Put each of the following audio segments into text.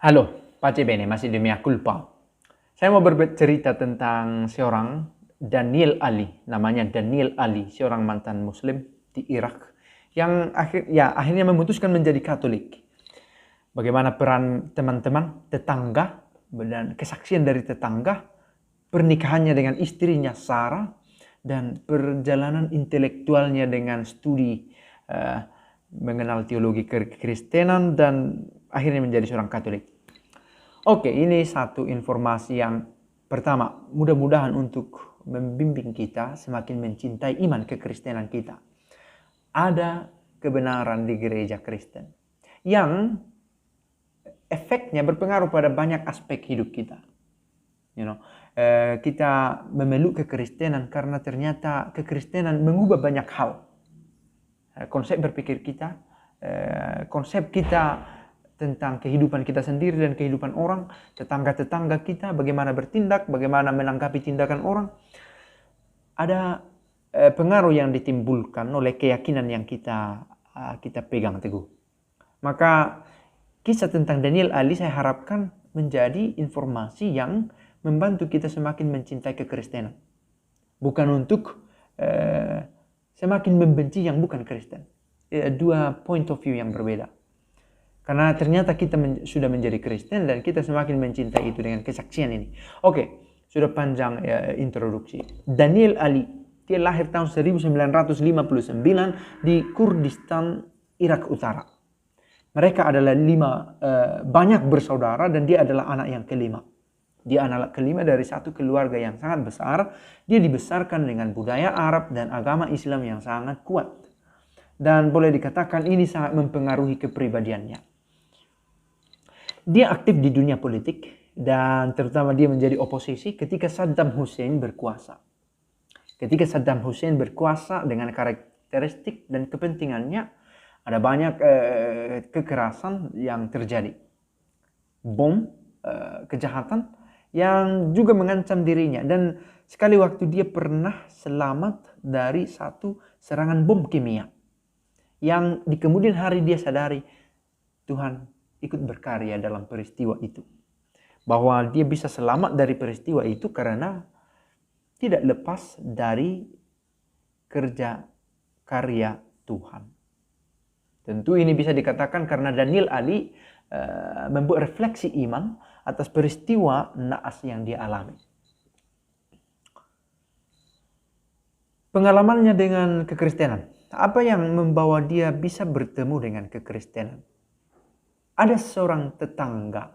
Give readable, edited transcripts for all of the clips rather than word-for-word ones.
Halo, pace bene, masih di mea culpa. Saya mau bercerita tentang seorang Daniel Ali, namanya Daniel Ali, seorang mantan Muslim di Irak yang akhirnya memutuskan menjadi Katolik. Bagaimana peran teman-teman, tetangga, dan kesaksian dari tetangga, pernikahannya dengan istrinya Sarah, dan perjalanan intelektualnya dengan studi eh, mengenal teologi kekristenan dan akhirnya menjadi seorang Katolik. Oke, ini satu informasi yang pertama, mudah-mudahan untuk membimbing kita semakin mencintai iman kekristenan kita. Ada kebenaran di gereja Kristen yang efeknya berpengaruh pada banyak aspek hidup kita. Kita memeluk kekristenan karena ternyata kekristenan mengubah banyak hal. Konsep berpikir kita, konsep kita tentang kehidupan kita sendiri dan kehidupan orang, tetangga-tetangga kita, bagaimana bertindak, bagaimana menanggapi tindakan orang. Ada pengaruh yang ditimbulkan oleh keyakinan yang kita pegang teguh. Maka kisah tentang Daniel Ali saya harapkan menjadi informasi yang membantu kita semakin mencintai kekristenan. Bukan untuk semakin membenci yang bukan Kristen. Dua point of view yang berbeda. Karena ternyata kita sudah menjadi Kristen dan kita semakin mencintai itu dengan kesaksian ini. Oke, sudah panjang introduksi. Daniel Ali, dia lahir tahun 1959 di Kurdistan, Irak Utara. Mereka adalah banyak bersaudara dan dia adalah anak yang kelima. Dia anak kelima dari satu keluarga yang sangat besar. Dia dibesarkan dengan budaya Arab dan agama Islam yang sangat kuat. Dan boleh dikatakan ini sangat mempengaruhi kepribadiannya. Dia aktif di dunia politik dan terutama dia menjadi oposisi ketika Saddam Hussein berkuasa. Ketika Saddam Hussein berkuasa dengan karakteristik dan kepentingannya, ada banyak kekerasan yang terjadi. Bom, kejahatan yang juga mengancam dirinya. Dan sekali waktu dia pernah selamat dari satu serangan bom kimia. Yang di kemudian hari dia sadari Tuhan ikut berkarya dalam peristiwa itu. Bahwa dia bisa selamat dari peristiwa itu karena tidak lepas dari kerja karya Tuhan. Tentu ini bisa dikatakan karena Daniel Ali membuat refleksi iman atas peristiwa naas yang dia alami. Pengalamannya dengan kekristenan. Apa yang membawa dia bisa bertemu dengan kekristenan? Ada seorang tetangga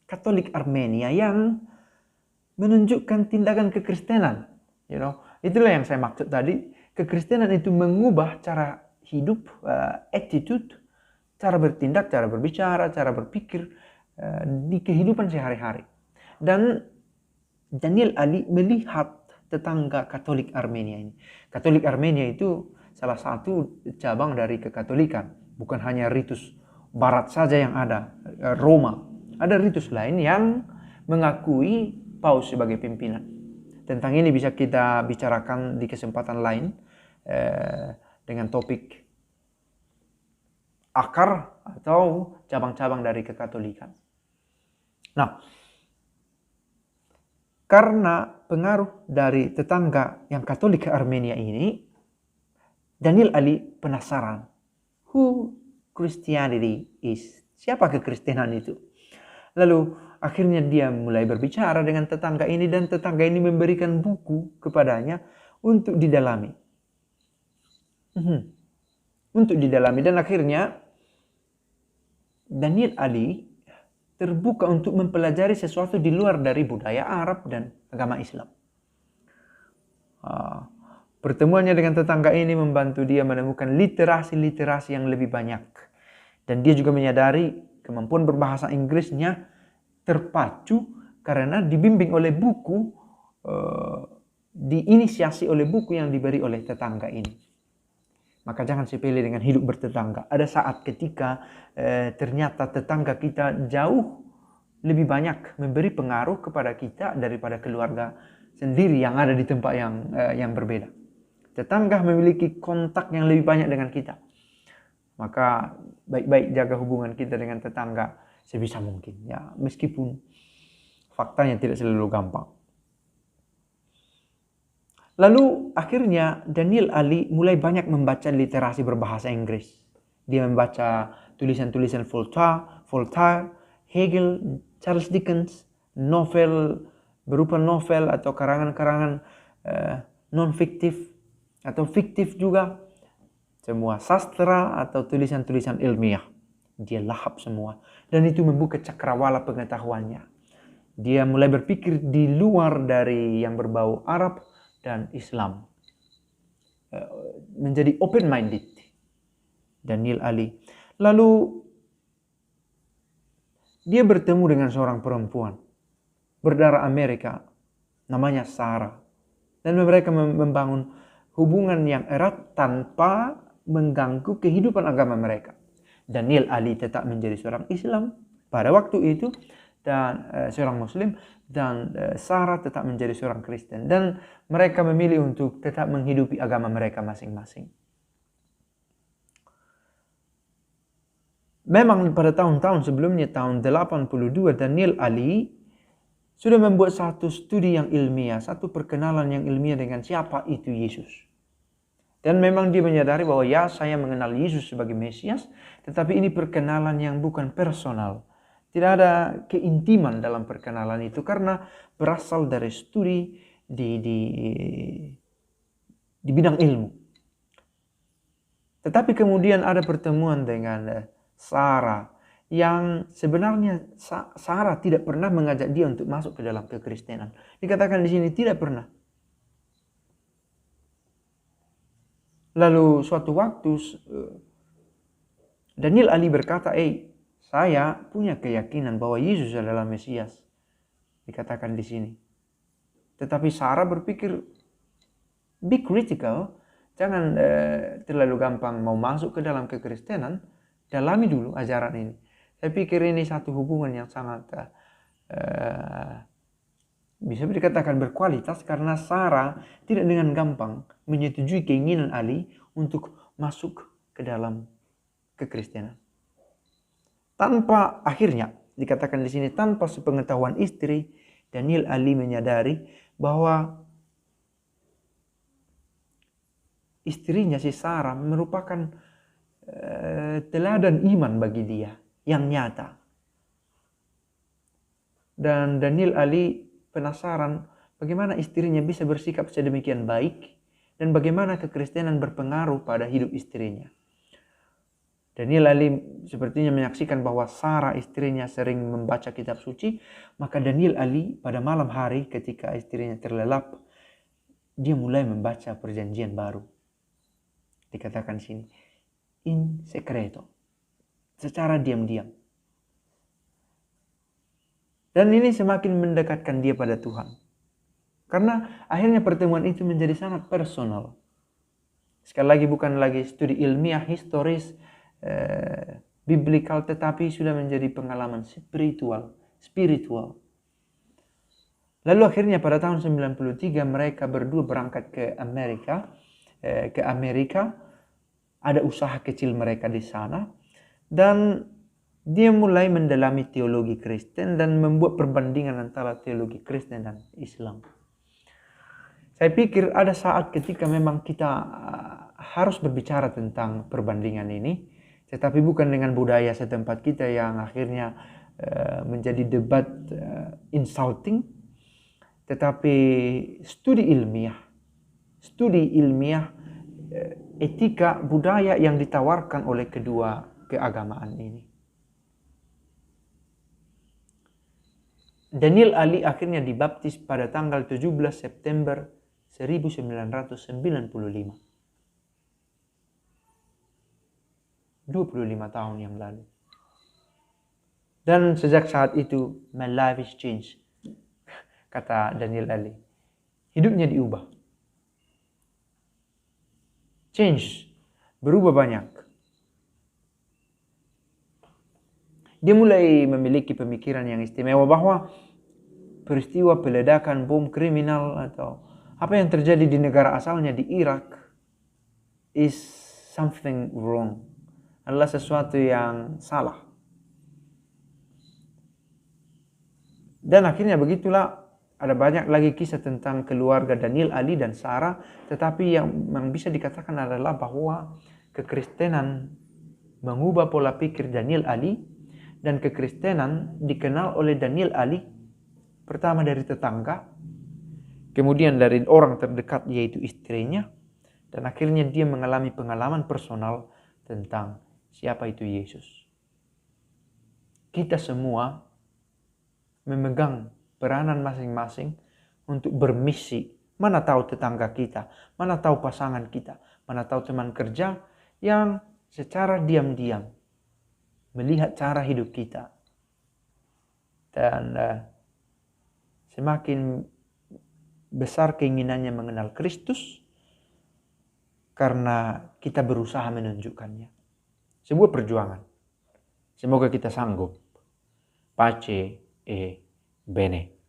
Katolik Armenia yang menunjukkan tindakan kekristenan. Itulah yang saya maksud tadi. Kekristenan itu mengubah cara hidup, attitude, cara bertindak, cara berbicara, cara berpikir di kehidupan sehari-hari. Dan Daniel Ali melihat tetangga Katolik Armenia ini. Katolik Armenia itu salah satu cabang dari kekatolikan. Bukan hanya ritus Barat saja yang ada, Roma. Ada ritus lain yang mengakui Paus sebagai pimpinan. Tentang ini bisa kita bicarakan di kesempatan lain dengan topik akar atau cabang-cabang dari kekatolikan. Nah, karena pengaruh dari tetangga yang Katolik Armenia ini, Daniel Ali penasaran. Who Christianity is? Siapa kekristenan itu? Lalu akhirnya dia mulai berbicara dengan tetangga ini dan tetangga ini memberikan buku kepadanya untuk didalami. Untuk didalami dan akhirnya Daniel Ali terbuka untuk mempelajari sesuatu di luar dari budaya Arab dan agama Islam. Pertemuannya dengan tetangga ini membantu dia menemukan literasi-literasi yang lebih banyak. Dan dia juga menyadari kemampuan berbahasa Inggrisnya terpacu karena dibimbing oleh buku, diinisiasi oleh buku yang diberi oleh tetangga ini. Maka jangan sepele dengan hidup bertetangga. Ada saat ketika ternyata tetangga kita jauh lebih banyak memberi pengaruh kepada kita daripada keluarga sendiri yang ada di tempat yang berbeda. Tetangga memiliki kontak yang lebih banyak dengan kita. Maka baik-baik jaga hubungan kita dengan tetangga sebisa mungkin. Ya, meskipun faktanya tidak selalu gampang. Lalu akhirnya Daniel Ali mulai banyak membaca literasi berbahasa Inggris. Dia membaca tulisan-tulisan Voltaire, Hegel, Charles Dickens, novel berupa novel atau karangan-karangan non-fiktif atau fiktif juga. Semua sastra atau tulisan-tulisan ilmiah. Dia lahap semua. Dan itu membuka cakrawala pengetahuannya. Dia mulai berpikir di luar dari yang berbau Arab dan Islam. Menjadi open-minded. Daniel Ali. Lalu dia bertemu dengan seorang perempuan berdarah Amerika. Namanya Sarah. Dan mereka membangun hubungan yang erat tanpa mengganggu kehidupan agama mereka. Daniel Ali tetap menjadi seorang Islam pada waktu itu dan seorang Muslim, dan Sarah tetap menjadi seorang Kristen, dan mereka memilih untuk tetap menghidupi agama mereka masing-masing. Memang pada tahun-tahun sebelumnya, tahun 82, Daniel Ali sudah membuat satu studi yang ilmiah, satu perkenalan yang ilmiah dengan siapa itu Yesus. Dan memang dia menyadari bahwa ya, saya mengenal Yesus sebagai Mesias, tetapi ini perkenalan yang bukan personal. Tidak ada keintiman dalam perkenalan itu karena berasal dari studi di bidang ilmu. Tetapi kemudian ada pertemuan dengan Sarah yang sebenarnya Sarah tidak pernah mengajak dia untuk masuk ke dalam kekristenan. Dikatakan di sini tidak pernah. Lalu suatu waktu Daniel Ali berkata, saya punya keyakinan bahwa Yesus adalah Mesias. Dikatakan di sini. Tetapi Sarah berpikir, be critical, jangan terlalu gampang mau masuk ke dalam kekristenan, dalami dulu ajaran ini. Saya pikir ini satu hubungan yang sangat bisa dikatakan berkualitas, karena Sarah tidak dengan gampang menyetujui keinginan Ali untuk masuk ke dalam kekristenan. Tanpa, akhirnya dikatakan di sini, tanpa sepengetahuan istri, Daniel Ali menyadari bahwa istrinya si Sarah merupakan teladan iman bagi dia yang nyata. Dan Daniel Ali penasaran bagaimana istrinya bisa bersikap sedemikian baik dan bagaimana kekristenan berpengaruh pada hidup istrinya. Daniel Ali sepertinya menyaksikan bahwa Sarah istrinya sering membaca kitab suci, maka Daniel Ali pada malam hari ketika istrinya terlelap, dia mulai membaca perjanjian baru. Dikatakan sini, in secreto, secara diam-diam. Dan ini semakin mendekatkan dia pada Tuhan. Karena akhirnya pertemuan itu menjadi sangat personal. Sekali lagi bukan lagi studi ilmiah, historis, biblikal, tetapi sudah menjadi pengalaman spiritual. Lalu akhirnya pada tahun 93 mereka berdua berangkat ke Amerika. Ada usaha kecil mereka di sana, dan dia mulai mendalami teologi Kristen dan membuat perbandingan antara teologi Kristen dan Islam. Saya pikir ada saat ketika memang kita harus berbicara tentang perbandingan ini, tetapi bukan dengan budaya setempat kita yang akhirnya menjadi debat insulting, tetapi studi ilmiah, etika budaya yang ditawarkan oleh kedua keagamaan ini. Daniel Ali akhirnya dibaptis pada tanggal 17 September 1995. 25 tahun yang lalu. Dan sejak saat itu, my life is changed, kata Daniel Ali. Hidupnya diubah. Change, berubah banyak. Dia mulai memiliki pemikiran yang istimewa bahwa peristiwa peledakan bom kriminal atau apa yang terjadi di negara asalnya di Irak is something wrong, adalah sesuatu yang salah. Dan akhirnya begitulah, ada banyak lagi kisah tentang keluarga Daniel, Ali, dan Sarah. Tetapi yang bisa dikatakan adalah bahwa kekristenan mengubah pola pikir Daniel, Ali. Dan kekristenan dikenal oleh Daniel, Ali pertama dari tetangga, kemudian dari orang terdekat yaitu istrinya, dan akhirnya dia mengalami pengalaman personal tentang siapa itu Yesus. Kita semua memegang peranan masing-masing untuk bermisi. Mana tahu tetangga kita, mana tahu pasangan kita, mana tahu teman kerja yang secara diam-diam melihat cara hidup kita. Dan semakin besar keinginannya mengenal Kristus karena kita berusaha menunjukkannya. Sebuah perjuangan. Semoga kita sanggup. Pace e bene.